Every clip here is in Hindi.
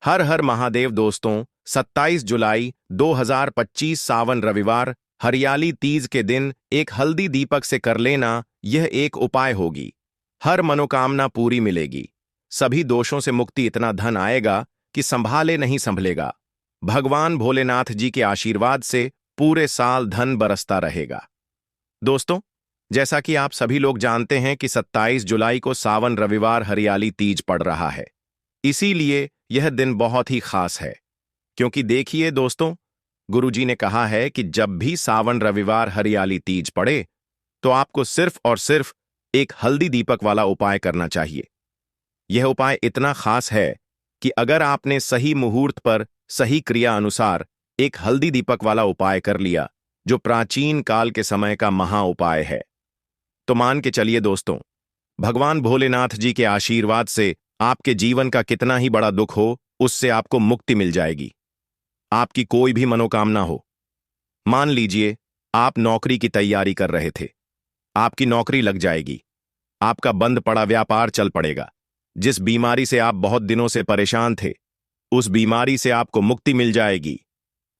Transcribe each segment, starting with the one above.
हर हर महादेव दोस्तों। 27 जुलाई 2025 सावन रविवार हरियाली तीज के दिन एक हल्दी दीपक से कर लेना, यह एक उपाय होगी। हर मनोकामना पूरी मिलेगी। सभी दोषों से मुक्ति, इतना धन आएगा कि संभाले नहीं संभलेगा। भगवान भोलेनाथ जी के आशीर्वाद से पूरे साल धन बरसता रहेगा। दोस्तों, जैसा कि आप सभी लोग जानते हैं कि 27 जुलाई को सावन रविवार हरियाली तीज पड़ रहा है। इसीलिए यह दिन बहुत ही खास है, क्योंकि देखिए दोस्तों, गुरुजी ने कहा है कि जब भी सावन रविवार हरियाली तीज पड़े तो आपको सिर्फ और सिर्फ एक हल्दी दीपक वाला उपाय करना चाहिए। यह उपाय इतना खास है कि अगर आपने सही मुहूर्त पर सही क्रिया अनुसार एक हल्दी दीपक वाला उपाय कर लिया, जो प्राचीन काल के समय का महा उपाय है, तो मान के चलिए दोस्तों, भगवान भोलेनाथ जी के आशीर्वाद से आपके जीवन का कितना ही बड़ा दुख हो, उससे आपको मुक्ति मिल जाएगी। आपकी कोई भी मनोकामना हो, मान लीजिए आप नौकरी की तैयारी कर रहे थे, आपकी नौकरी लग जाएगी। आपका बंद पड़ा व्यापार चल पड़ेगा। जिस बीमारी से आप बहुत दिनों से परेशान थे, उस बीमारी से आपको मुक्ति मिल जाएगी।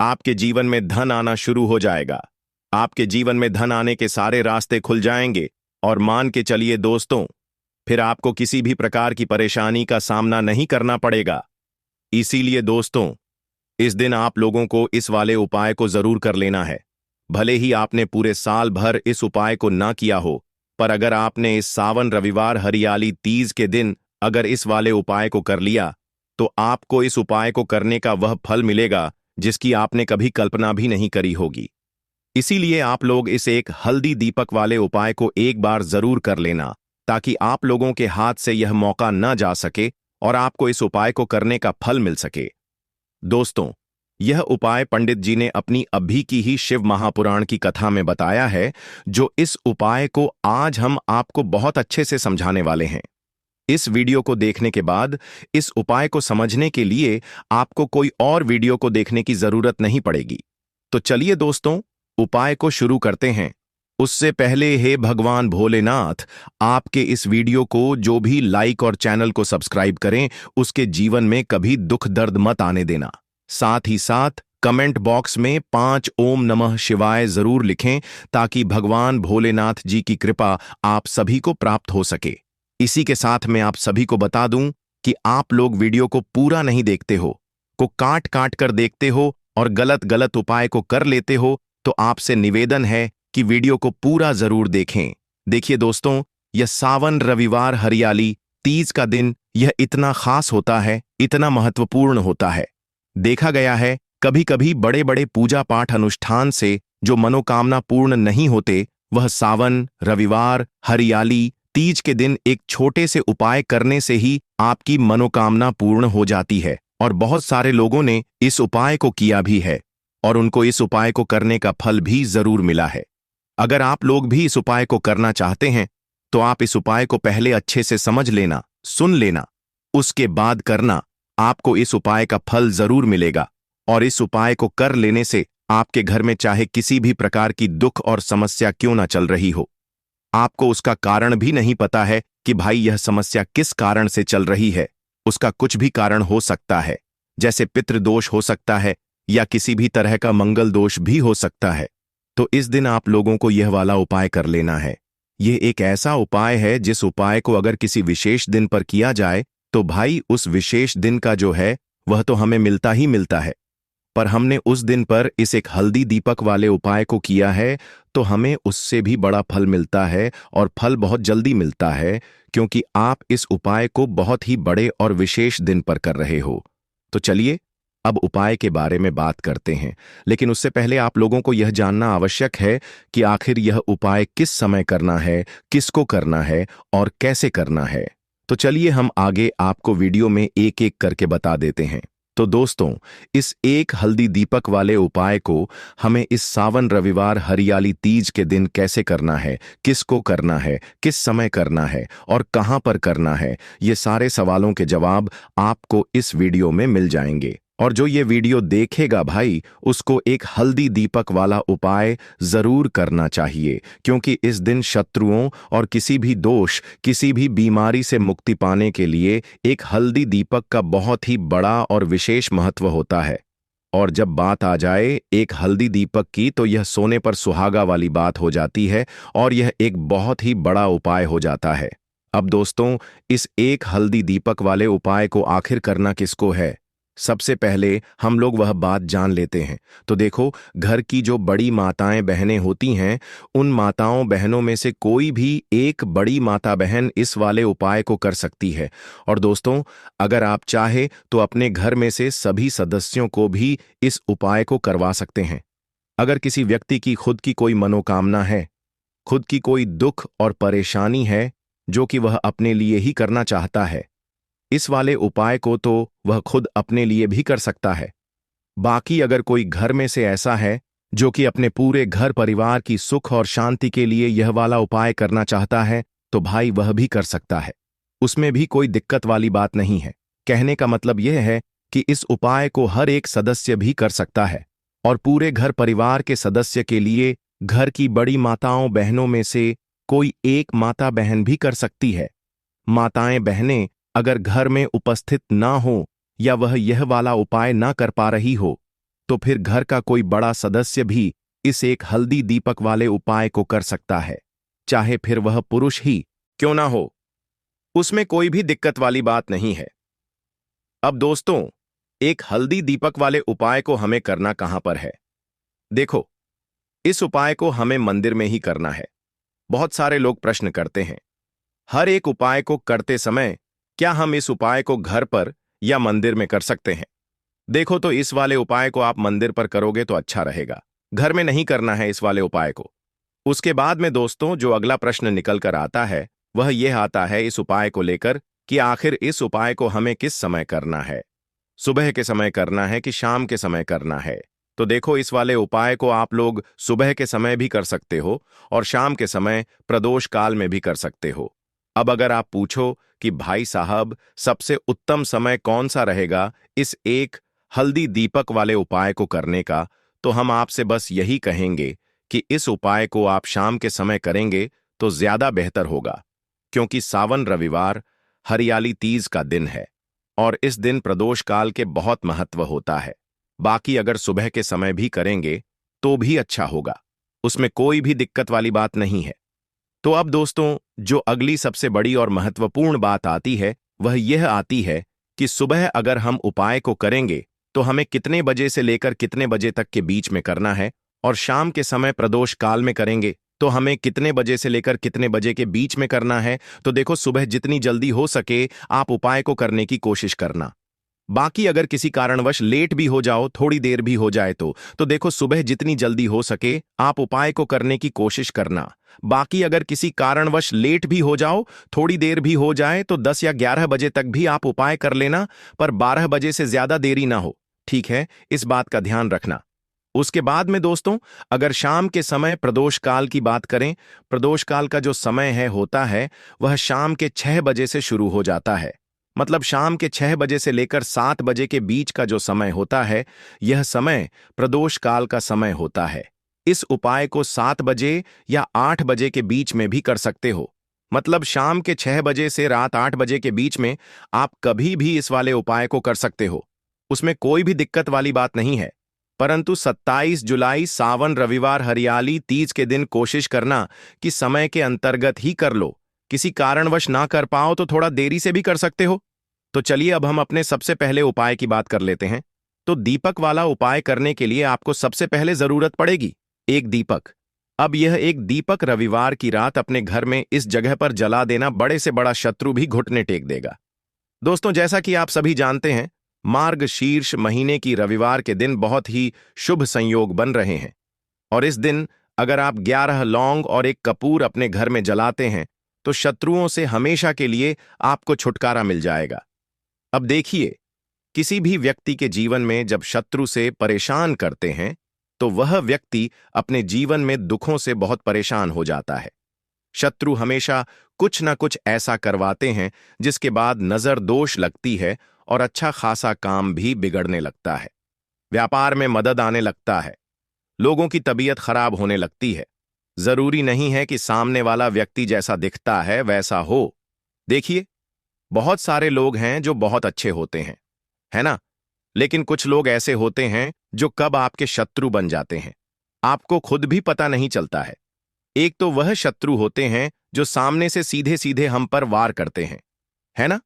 आपके जीवन में धन आना शुरू हो जाएगा। आपके जीवन में धन आने के सारे रास्ते खुल जाएंगे और मान के चलिए दोस्तों, फिर आपको किसी भी प्रकार की परेशानी का सामना नहीं करना पड़ेगा। इसीलिए दोस्तों, इस दिन आप लोगों को इस वाले उपाय को जरूर कर लेना है। भले ही आपने पूरे साल भर इस उपाय को ना किया हो, पर अगर आपने इस सावन रविवार हरियाली तीज के दिन अगर इस वाले उपाय को कर लिया, तो आपको इस उपाय को करने का वह फल मिलेगा जिसकी आपने कभी कल्पना भी नहीं करी होगी। इसीलिए आप लोग इस एक हल्दी दीपक वाले उपाय को एक बार जरूर कर लेना, ताकि आप लोगों के हाथ से यह मौका न जा सके और आपको इस उपाय को करने का फल मिल सके। दोस्तों, यह उपाय पंडित जी ने अपनी अभी की ही शिव महापुराण की कथा में बताया है, जो इस उपाय को आज हम आपको बहुत अच्छे से समझाने वाले हैं। इस वीडियो को देखने के बाद इस उपाय को समझने के लिए आपको कोई और वीडियो को देखने की जरूरत नहीं पड़ेगी। तो चलिए दोस्तों, उपाय को शुरू करते हैं। उससे पहले हे भगवान भोलेनाथ, आपके इस वीडियो को जो भी लाइक और चैनल को सब्सक्राइब करें, उसके जीवन में कभी दुख दर्द मत आने देना। साथ ही साथ कमेंट बॉक्स में 5 ओम नमः शिवाय जरूर लिखें, ताकि भगवान भोलेनाथ जी की कृपा आप सभी को प्राप्त हो सके। इसी के साथ मैं आप सभी को बता दूं कि आप लोग वीडियो को पूरा नहीं देखते हो, को काट काट कर देखते हो और गलत गलत उपाय को कर लेते हो, तो आपसे निवेदन है कि वीडियो को पूरा जरूर देखें। देखिए दोस्तों, यह सावन रविवार हरियाली तीज का दिन यह इतना खास होता है, इतना महत्वपूर्ण होता है। देखा गया है कभी कभी बड़े बड़े पूजा पाठ अनुष्ठान से जो मनोकामना पूर्ण नहीं होते, वह सावन रविवार हरियाली तीज के दिन एक छोटे से उपाय करने से ही आपकी मनोकामना पूर्ण हो जाती है। और बहुत सारे लोगों ने इस उपाय को किया भी है और उनको इस उपाय को करने का फल भी जरूर मिला है। अगर आप लोग भी इस उपाय को करना चाहते हैं, तो आप इस उपाय को पहले अच्छे से समझ लेना, सुन लेना, उसके बाद करना। आपको इस उपाय का फल जरूर मिलेगा और इस उपाय को कर लेने से आपके घर में चाहे किसी भी प्रकार की दुख और समस्या क्यों ना चल रही हो, आपको उसका कारण भी नहीं पता है कि भाई यह समस्या किस कारण से चल रही है। उसका कुछ भी कारण हो सकता है, जैसे पितृदोष हो सकता है या किसी भी तरह का मंगल दोष भी हो सकता है। तो इस दिन आप लोगों को यह वाला उपाय कर लेना है। यह एक ऐसा उपाय है जिस उपाय को अगर किसी विशेष दिन पर किया जाए, तो भाई उस विशेष दिन का जो है वह तो हमें मिलता ही मिलता है। पर हमने उस दिन पर इस एक हल्दी दीपक वाले उपाय को किया है, तो हमें उससे भी बड़ा फल मिलता है और फल बहुत जल्दी मिलता है, क्योंकि आप इस उपाय को बहुत ही बड़े और विशेष दिन पर कर रहे हो। तो चलिए अब उपाय के बारे में बात करते हैं, लेकिन उससे पहले आप लोगों को यह जानना आवश्यक है कि आखिर यह उपाय किस समय करना है, किसको करना है और कैसे करना है। तो चलिए हम आगे आपको वीडियो में एक एक करके बता देते हैं। तो दोस्तों, इस एक हल्दी दीपक वाले उपाय को हमें इस सावन रविवार हरियाली तीज के दिन कैसे करना है, किसको करना है, किस समय करना है और कहां पर करना है, ये सारे सवालों के जवाब आपको इस वीडियो में मिल जाएंगे। और जो ये वीडियो देखेगा भाई, उसको एक हल्दी दीपक वाला उपाय जरूर करना चाहिए, क्योंकि इस दिन शत्रुओं और किसी भी दोष, किसी भी बीमारी से मुक्ति पाने के लिए एक हल्दी दीपक का बहुत ही बड़ा और विशेष महत्व होता है। और जब बात आ जाए एक हल्दी दीपक की, तो यह सोने पर सुहागा वाली बात हो जाती है और यह एक बहुत ही बड़ा उपाय हो जाता है। अब दोस्तों, इस एक हल्दी दीपक वाले उपाय को आखिर करना किसको है, सबसे पहले हम लोग वह बात जान लेते हैं। तो देखो, घर की जो बड़ी माताएं बहनें होती हैं, उन माताओं बहनों में से कोई भी एक बड़ी माता बहन इस वाले उपाय को कर सकती है। और दोस्तों, अगर आप चाहे तो अपने घर में से सभी सदस्यों को भी इस उपाय को करवा सकते हैं। अगर किसी व्यक्ति की खुद की कोई मनोकामना है, खुद की कोई दुख और परेशानी है जो कि वह अपने लिए ही करना चाहता है, इस वाले उपाय को तो वह खुद अपने लिए भी कर सकता है। बाकी अगर कोई घर में से ऐसा है जो कि अपने पूरे घर परिवार की सुख और शांति के लिए यह वाला उपाय करना चाहता है, तो भाई वह भी कर सकता है। उसमें भी कोई दिक्कत वाली बात नहीं है। कहने का मतलब यह है कि इस उपाय को हर एक सदस्य भी कर सकता है, और पूरे घर परिवार के सदस्य के लिए घर की बड़ी माताओं बहनों में से कोई एक माता बहन भी कर सकती है। माताएं बहनें अगर घर में उपस्थित ना हो या वह यह वाला उपाय ना कर पा रही हो, तो फिर घर का कोई बड़ा सदस्य भी इस एक हल्दी दीपक वाले उपाय को कर सकता है, चाहे फिर वह पुरुष ही क्यों ना हो। उसमें कोई भी दिक्कत वाली बात नहीं है। अब दोस्तों, एक हल्दी दीपक वाले उपाय को हमें करना कहां पर है? देखो, इस उपाय को हमें मंदिर में ही करना है। बहुत सारे लोग प्रश्न करते हैं, हर एक उपाय को करते समय क्या हम इस उपाय को घर पर या मंदिर में कर सकते हैं? देखो, तो इस वाले उपाय को आप मंदिर पर करोगे तो अच्छा रहेगा, घर में नहीं करना है इस वाले उपाय को। उसके बाद में दोस्तों, जो अगला प्रश्न निकल कर आता है वह यह आता है इस उपाय को लेकर कि आखिर इस उपाय को हमें किस समय करना है, सुबह के समय करना है कि शाम के समय करना है? तो देखो, इस वाले उपाय को आप लोग सुबह के समय भी कर सकते हो और शाम के समय प्रदोष काल में भी कर सकते हो। अब अगर आप पूछो कि भाई साहब, सबसे उत्तम समय कौन सा रहेगा इस एक हल्दी दीपक वाले उपाय को करने का, तो हम आपसे बस यही कहेंगे कि इस उपाय को आप शाम के समय करेंगे तो ज्यादा बेहतर होगा, क्योंकि सावन रविवार हरियाली तीज का दिन है और इस दिन प्रदोष काल के बहुत महत्व होता है। बाकी अगर सुबह के समय भी करेंगे तो भी अच्छा होगा, उसमें कोई भी दिक्कत वाली बात नहीं है। तो अब दोस्तों, जो अगली सबसे बड़ी और महत्वपूर्ण बात आती है वह यह आती है कि सुबह अगर हम उपाय को करेंगे तो हमें कितने बजे से लेकर कितने बजे तक के बीच में करना है, और शाम के समय प्रदोष काल में करेंगे तो हमें कितने बजे से लेकर कितने बजे के बीच में करना है। तो देखो, सुबह जितनी जल्दी हो सके आप उपाय को करने की कोशिश करना। बाकी अगर किसी कारणवश लेट भी हो जाओ, थोड़ी देर भी हो जाए तो देखो, सुबह जितनी जल्दी हो सके आप उपाय को करने की कोशिश करना। बाकी अगर किसी कारणवश लेट भी हो जाओ, थोड़ी देर भी हो जाए, तो 10 या 11 बजे तक भी आप उपाय कर लेना, पर 12 बजे से ज्यादा देरी ना हो, ठीक है? इस बात का ध्यान रखना। उसके बाद में दोस्तों, अगर शाम के समय प्रदोष काल की बात करें, प्रदोष काल का जो समय है होता है वह शाम के 6 बजे से शुरू हो जाता है। मतलब शाम के 6 बजे से लेकर 7 बजे के बीच का जो समय होता है, यह समय प्रदोष काल का समय होता है। इस उपाय को 7 बजे या 8 बजे के बीच में भी कर सकते हो। मतलब शाम के 6 बजे से रात 8 बजे के बीच में आप कभी भी इस वाले उपाय को कर सकते हो, उसमें कोई भी दिक्कत वाली बात नहीं है। परंतु 27 जुलाई सावन रविवार हरियाली तीज के दिन कोशिश करना कि समय के अंतर्गत ही कर लो। किसी कारणवश ना कर पाओ तो थोड़ा देरी से भी कर सकते हो। तो चलिए अब हम अपने सबसे पहले उपाय की बात कर लेते हैं। तो दीपक वाला उपाय करने के लिए आपको सबसे पहले जरूरत पड़ेगी एक दीपक। अब यह एक दीपक रविवार की रात अपने घर में इस जगह पर जला देना बड़े से बड़ा शत्रु भी घुटने टेक देगा। दोस्तों, जैसा कि आप सभी जानते हैं, मार्गशीर्ष महीने की रविवार के दिन बहुत ही शुभ संयोग बन रहे हैं, और इस दिन अगर आप 11 लौंग और एक कपूर अपने घर में जलाते हैं तो शत्रुओं से हमेशा के लिए आपको छुटकारा मिल जाएगा। अब देखिए, किसी भी व्यक्ति के जीवन में जब शत्रु से परेशान करते हैं तो वह व्यक्ति अपने जीवन में दुखों से बहुत परेशान हो जाता है। शत्रु हमेशा कुछ ना कुछ ऐसा करवाते हैं जिसके बाद नजर दोष लगती है और अच्छा खासा काम भी बिगड़ने लगता है। व्यापार में मदद आने लगता है। लोगों की तबीयत खराब होने लगती है। जरूरी नहीं है कि सामने वाला व्यक्ति जैसा दिखता है वैसा हो। देखिए, बहुत सारे लोग हैं जो बहुत अच्छे होते हैं, है ना? लेकिन कुछ लोग ऐसे होते हैं जो कब आपके शत्रु बन जाते हैं, आपको खुद भी पता नहीं चलता है। एक तो वह शत्रु होते हैं जो सामने से सीधे सीधे हम पर वार करते हैं, है ना?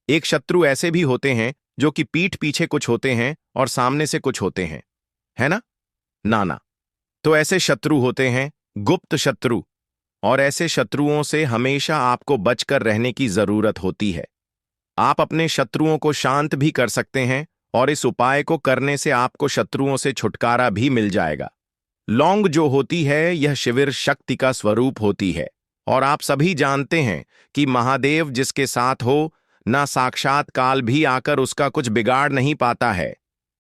एक शत्रु ऐसे भी होते हैं जो कि पीठ पीछे कुछ होते हैं और सामने से कुछ होते हैं, है ना? ना ना। तो ऐसे शत्रु होते हैं गुप्त शत्रु, और ऐसे शत्रुओं से हमेशा आपको बचकर रहने की जरूरत होती है। आप अपने शत्रुओं को शांत भी कर सकते हैं और इस उपाय को करने से आपको शत्रुओं से छुटकारा भी मिल जाएगा। लौंग जो होती है यह शिविर शक्ति का स्वरूप होती है, और आप सभी जानते हैं कि महादेव जिसके साथ हो, ना साक्षात काल भी आकर उसका कुछ बिगाड़ नहीं पाता है।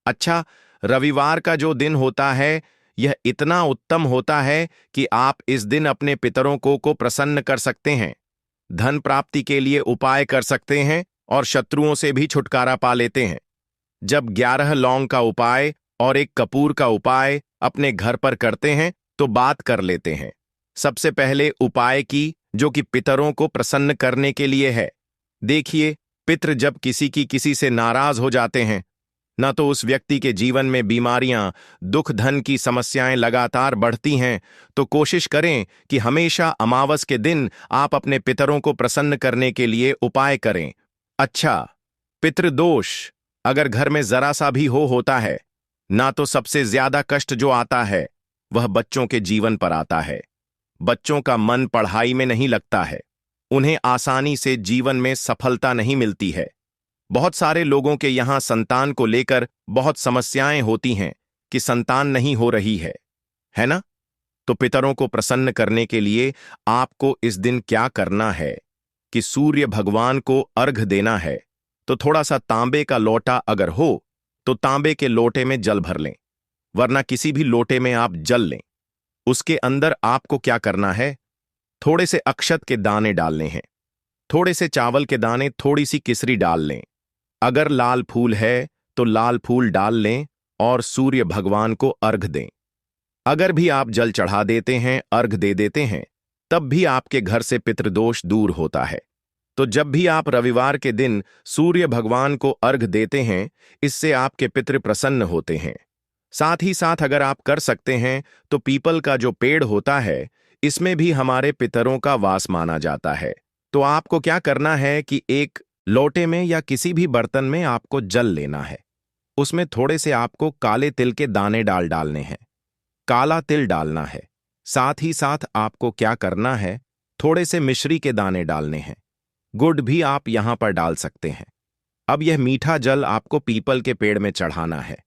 अच्छा, रविवार का जो दिन होता है यह इतना उत्तम होता है कि आप इस दिन अपने पितरों को प्रसन्न कर सकते हैं, धन प्राप्ति के लिए उपाय कर सकते हैं और शत्रुओं से भी छुटकारा पा लेते हैं। जब 11 लौंग का उपाय और एक कपूर का उपाय अपने घर पर करते हैं तो बात कर लेते हैं। सबसे पहले उपाय की, जो कि पितरों को प्रसन्न करने के लिए है। देखिए, पितृ जब किसी से नाराज हो जाते हैं, न तो उस व्यक्ति के जीवन में बीमारियां, दुख, धन की समस्याएं लगातार बढ़ती हैं, तो कोशिश करें कि हमेशा अमावस के दिन आप अपने पितरों को प्रसन्न करने के लिए उपाय करें। अच्छा, पितृदोष अगर घर में जरा सा भी होता है ना, तो सबसे ज्यादा कष्ट जो आता है वह बच्चों के जीवन पर आता है। बच्चों का मन पढ़ाई में नहीं लगता है, उन्हें आसानी से जीवन में सफलता नहीं मिलती है। बहुत सारे लोगों के यहां संतान को लेकर बहुत समस्याएं होती हैं कि संतान नहीं हो रही है ना? तो पितरों को प्रसन्न करने के लिए आपको इस दिन क्या करना है कि सूर्य भगवान को अर्घ देना है। तो थोड़ा सा तांबे का लोटा अगर हो तो तांबे के लोटे में जल भर लें, वरना किसी भी लोटे में आप जल लें। उसके अंदर आपको क्या करना है, थोड़े से अक्षत के दाने डालने हैं, थोड़े से चावल के दाने, थोड़ी सी किसरी डाल लें। अगर लाल फूल है तो लाल फूल डाल लें और सूर्य भगवान को अर्घ दें। अगर भी आप जल चढ़ा देते हैं, अर्घ दे देते हैं, तब भी आपके घर से पितृदोष दूर होता है। तो जब भी आप रविवार के दिन सूर्य भगवान को अर्घ देते हैं, इससे आपके पितृ प्रसन्न होते हैं। साथ ही साथ अगर आप कर सकते हैं तो पीपल का जो पेड़ होता है, इसमें भी हमारे पितरों का वास माना जाता है। तो आपको क्या करना है कि एक लोटे में या किसी भी बर्तन में आपको जल लेना है, उसमें थोड़े से आपको काले तिल के दाने डालने हैं, काला तिल डालना है। साथ ही साथ आपको क्या करना है, थोड़े से मिश्री के दाने डालने हैं, गुड़ भी आप यहां पर डाल सकते हैं। अब यह मीठा जल आपको पीपल के पेड़ में चढ़ाना है।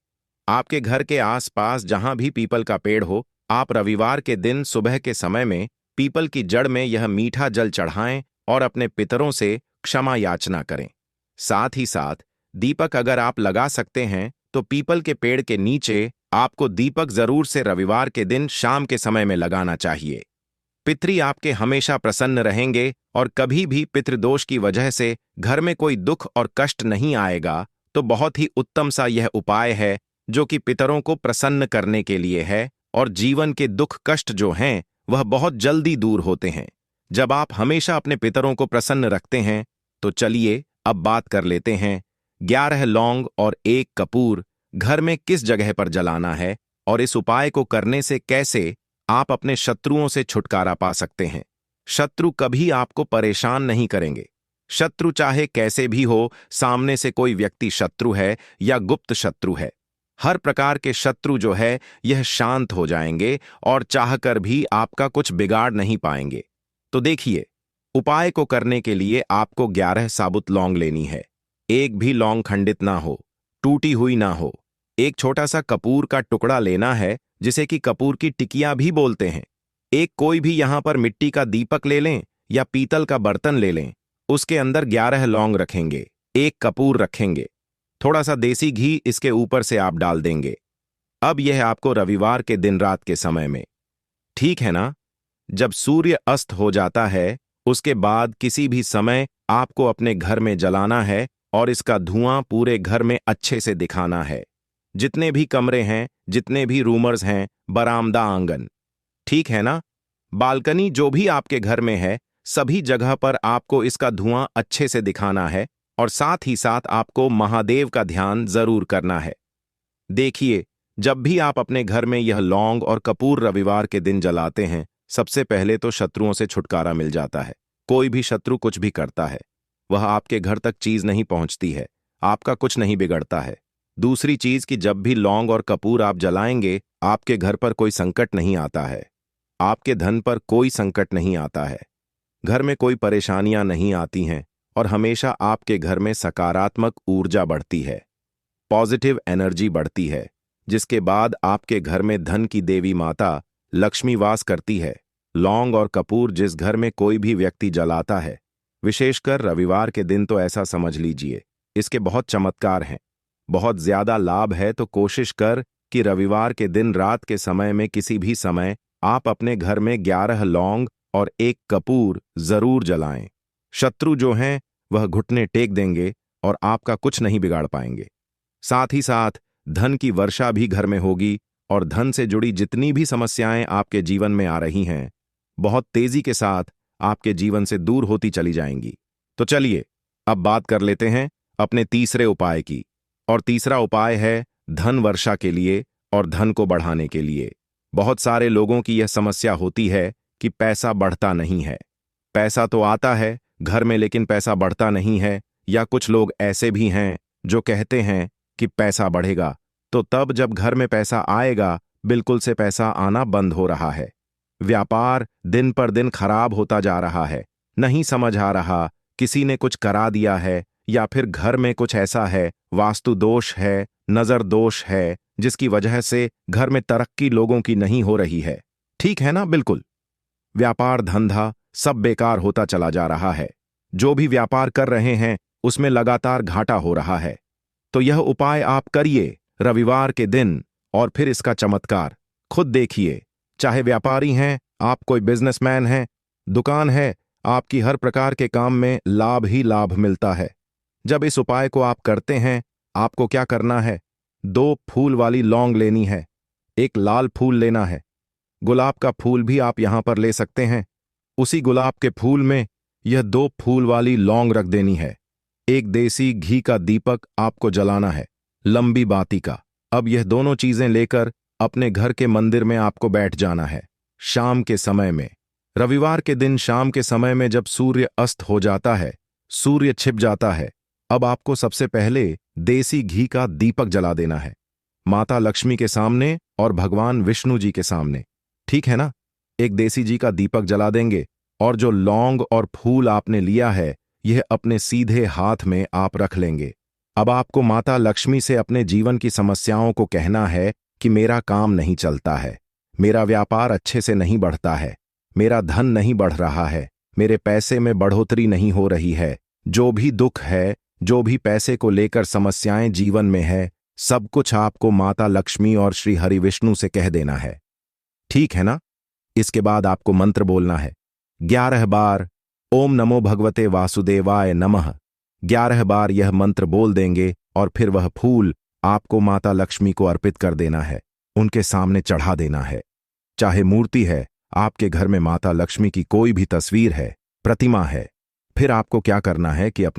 आपके घर के आसपास जहां भी पीपल का पेड़ हो, आप रविवार के दिन सुबह के समय में पीपल की जड़ में यह मीठा जल चढ़ाएं और अपने पितरों से क्षमा याचना करें। साथ ही साथ दीपक अगर आप लगा सकते हैं तो पीपल के पेड़ के नीचे आपको दीपक जरूर से रविवार के दिन शाम के समय में लगाना चाहिए। पितृ आपके हमेशा प्रसन्न रहेंगे और कभी भी पितृदोष की वजह से घर में कोई दुख और कष्ट नहीं आएगा। तो बहुत ही उत्तम सा यह उपाय है जो कि पितरों को प्रसन्न करने के लिए है, और जीवन के दुख कष्ट जो हैं वह बहुत जल्दी दूर होते हैं जब आप हमेशा अपने पितरों को प्रसन्न रखते हैं। तो चलिए अब बात कर लेते हैं 11 लौंग और 1 कपूर घर में किस जगह पर जलाना है, और इस उपाय को करने से कैसे आप अपने शत्रुओं से छुटकारा पा सकते हैं। शत्रु कभी आपको परेशान नहीं करेंगे। शत्रु चाहे कैसे भी हो, सामने से कोई व्यक्ति शत्रु है या गुप्त शत्रु है, हर प्रकार के शत्रु जो है यह शांत हो जाएंगे और चाहकर भी आपका कुछ बिगाड़ नहीं पाएंगे। तो देखिए, उपाय को करने के लिए आपको 11 साबुत लौंग लेनी है। एक भी लौंग खंडित ना हो, टूटी हुई ना हो। एक छोटा सा कपूर का टुकड़ा लेना है, जिसे कि कपूर की टिकिया भी बोलते हैं। एक कोई भी यहां पर मिट्टी का दीपक ले लें या पीतल का बर्तन ले लें, उसके अंदर 11 लौंग रखेंगे, 1 कपूर रखेंगे, थोड़ा सा देसी घी इसके ऊपर से आप डाल देंगे। अब यह आपको रविवार के दिन रात के समय में, ठीक है ना? जब सूर्य अस्त हो जाता है उसके बाद किसी भी समय आपको अपने घर में जलाना है और इसका धुआं पूरे घर में अच्छे से दिखाना है। जितने भी कमरे हैं, जितने भी रूमर्स हैं, बरामदा, आंगन, ठीक है ना, बालकनी, जो भी आपके घर में है, सभी जगह पर आपको इसका धुआं अच्छे से दिखाना है। और साथ ही साथ आपको महादेव का ध्यान जरूर करना है। देखिए, जब भी आप अपने घर में यह लौंग और कपूर रविवार के दिन जलाते हैं, सबसे पहले तो शत्रुओं से छुटकारा मिल जाता है। कोई भी शत्रु कुछ भी करता है, वह आपके घर तक चीज नहीं पहुंचती है, आपका कुछ नहीं बिगड़ता है। दूसरी चीज कि जब भी लौंग और कपूर आप जलाएंगे, आपके घर पर कोई संकट नहीं आता है, आपके धन पर कोई संकट नहीं आता है, घर में कोई परेशानियां नहीं आती हैं और हमेशा आपके घर में सकारात्मक ऊर्जा बढ़ती है, पॉजिटिव एनर्जी बढ़ती है, जिसके बाद आपके घर में धन की देवी माता लक्ष्मी वास करती है। लौंग और कपूर जिस घर में कोई भी व्यक्ति जलाता है, विशेषकर रविवार के दिन, तो ऐसा समझ लीजिए इसके बहुत चमत्कार हैं, बहुत ज्यादा लाभ है। तो कोशिश कर कि रविवार के दिन रात के समय में किसी भी समय आप अपने घर में 11 लौंग और 1 कपूर जरूर जलाएं। शत्रु जो हैं वह घुटने टेक देंगे और आपका कुछ नहीं बिगाड़ पाएंगे। साथ ही साथ धन की वर्षा भी घर में होगी और धन से जुड़ी जितनी भी समस्याएं आपके जीवन में आ रही हैं, बहुत तेजी के साथ आपके जीवन से दूर होती चली जाएंगी। तो चलिए अब बात कर लेते हैं अपने तीसरे उपाय की। और तीसरा उपाय है धन वर्षा के लिए और धन को बढ़ाने के लिए। बहुत सारे लोगों की यह समस्या होती है कि पैसा बढ़ता नहीं है। पैसा तो आता है घर में, लेकिन पैसा बढ़ता नहीं है। या कुछ लोग ऐसे भी हैं जो कहते हैं कि पैसा बढ़ेगा, तो तब जब घर में पैसा आएगा, बिल्कुल से पैसा आना बंद हो रहा है। व्यापार दिन पर दिन खराब होता जा रहा है, नहीं समझ आ रहा, किसी ने कुछ करा दिया है या फिर घर में कुछ ऐसा है, वास्तु दोष है, नजर दोष है, जिसकी वजह से घर में तरक्की लोगों की नहीं हो रही है। ठीक है ना? बिल्कुल व्यापार धंधा सब बेकार होता चला जा रहा है। जो भी व्यापार कर रहे हैं उसमें लगातार घाटा हो रहा है। तो यह उपाय आप करिए रविवार के दिन और फिर इसका चमत्कार खुद देखिए। चाहे व्यापारी हैं आप, कोई बिजनेसमैन हैं, दुकान है आपकी, हर प्रकार के काम में लाभ ही लाभ मिलता है। जब इस उपाय को आप करते हैं, आपको क्या करना है, 2 फूल वाली लौंग लेनी है, 1 लाल फूल लेना है, गुलाब का फूल भी आप यहां पर ले सकते हैं। उसी गुलाब के फूल में यह 2 फूल वाली लौंग रख देनी है। 1 देसी घी का दीपक आपको जलाना है, लंबी बाती का। अब यह दोनों चीजें लेकर अपने घर के मंदिर में आपको बैठ जाना है। शाम के समय में, रविवार के दिन शाम के समय में, जब सूर्य अस्त हो जाता है, सूर्य छिप जाता है, अब आपको सबसे पहले देसी घी का दीपक जला देना है, माता लक्ष्मी के सामने और भगवान विष्णु जी के सामने। ठीक है ना? एक देसी घी का दीपक जला देंगे और जो लौंग और फूल आपने लिया है, यह अपने सीधे हाथ में आप रख लेंगे। अब आपको माता लक्ष्मी से अपने जीवन की समस्याओं को कहना है कि मेरा काम नहीं चलता है, मेरा व्यापार अच्छे से नहीं बढ़ता है, मेरा धन नहीं बढ़ रहा है, मेरे पैसे में बढ़ोतरी नहीं हो रही है। जो भी दुख है, जो भी पैसे को लेकर समस्याएं जीवन में है, सब कुछ आपको माता लक्ष्मी और श्री हरि विष्णु से कह देना है। ठीक है ना? इसके बाद आपको मंत्र बोलना है 11 बार, ओम नमो भगवते वासुदेवाय नमः। 11 बार यह मंत्र बोल देंगे और फिर वह फूल आपको माता लक्ष्मी को अर्पित कर देना है, उनके सामने चढ़ा देना है। चाहे मूर्ति है, आपके घर में माता लक्ष्मी की कोई भी तस्वीर है, प्रतिमा है, फिर आपको क्या करना है कि अपने